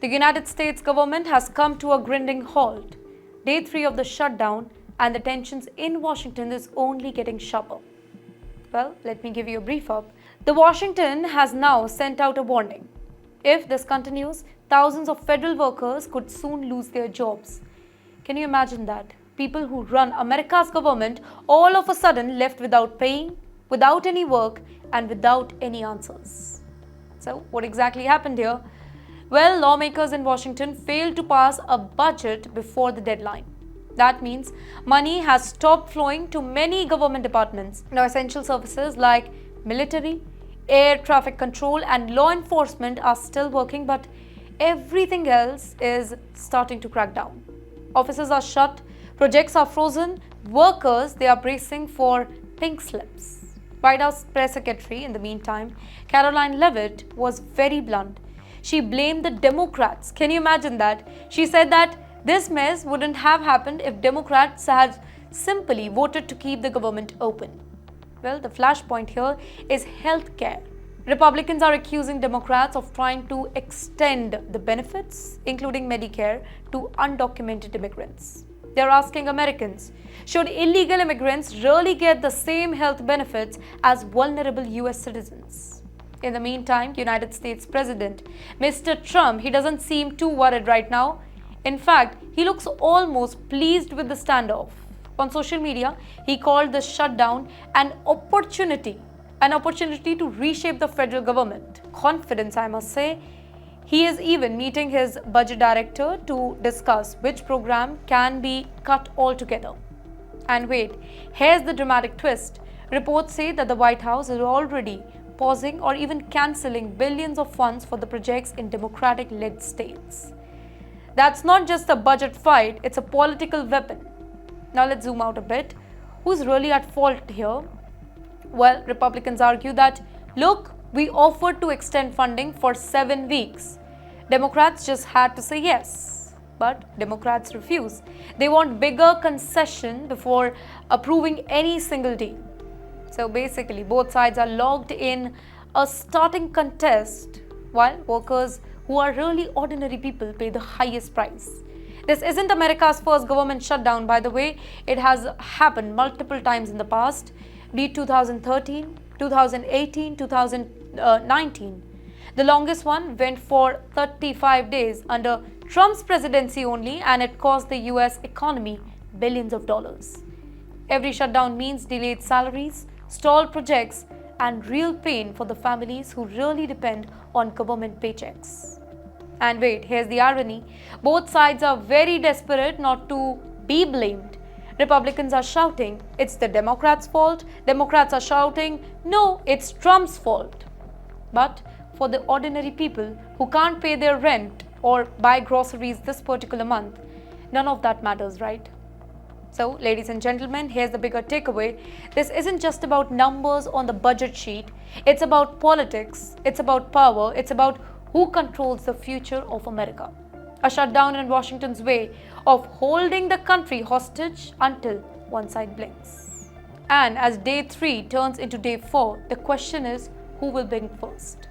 The United States government has come to a grinding halt. Day 3 of the shutdown, and the tensions in Washington is only getting sharper. Well, let me give you a brief up. The Washington has now sent out a warning. If this continues, thousands of federal workers could soon lose their jobs. Can you imagine that? People who run America's government all of a sudden left without paying, without any work, and without any answers. So, what exactly happened here? Well, lawmakers in Washington failed to pass a budget before the deadline. That means money has stopped flowing to many government departments. Now, essential services like military, air traffic control, and law enforcement are still working, but everything else is starting to crack down. Offices are shut, projects are frozen, workers, they are bracing for pink slips. White House press secretary, in the meantime, Caroline Leavitt, was very blunt. She blamed the Democrats. Can you imagine that? She said that this mess wouldn't have happened if Democrats had simply voted to keep the government open. Well, the flashpoint here is healthcare. Republicans are accusing Democrats of trying to extend the benefits, including Medicare, to undocumented immigrants. They're asking Americans, should illegal immigrants really get the same health benefits as vulnerable US citizens? In the meantime, United States President Mr. Trump, he doesn't seem too worried right now. In fact, he looks almost pleased with the standoff. On social media, he called the shutdown an opportunity to reshape the federal government. Confidence, I must say. He is even meeting his budget director to discuss which program can be cut altogether. And wait, here's the dramatic twist. Reports say that the White House is already pausing or even cancelling billions of funds for the projects in Democratic-led states. That's not just a budget fight, it's a political weapon. Now let's zoom out a bit. Who's really at fault here? Well, Republicans argue that, look, we offered to extend funding for 7 weeks. Democrats just had to say yes. But Democrats refuse. They want bigger concession before approving any single deal. So basically, both sides are locked in a starting contest, while workers who are really ordinary people pay the highest price. This isn't America's first government shutdown, by the way. It has happened multiple times in the past, be it 2013, 2018, 2019. The longest one went for 35 days under Trump's presidency only, and it cost the US economy billions of dollars. Every shutdown means delayed salaries, stalled projects, and real pain for the families who really depend on government paychecks. And wait, here's the irony. Both sides are very desperate not to be blamed. Republicans are shouting, it's the Democrats' fault. Democrats are shouting, no, it's Trump's fault. But for the ordinary people who can't pay their rent or buy groceries this particular month, none of that matters, right? So, ladies and gentlemen, here's the bigger takeaway. This isn't just about numbers on the budget sheet. It's about politics. It's about power. It's about who controls the future of America. A shutdown in Washington's way of holding the country hostage until one side blinks. And as day 3 turns into day 4, the question is, who will blink first?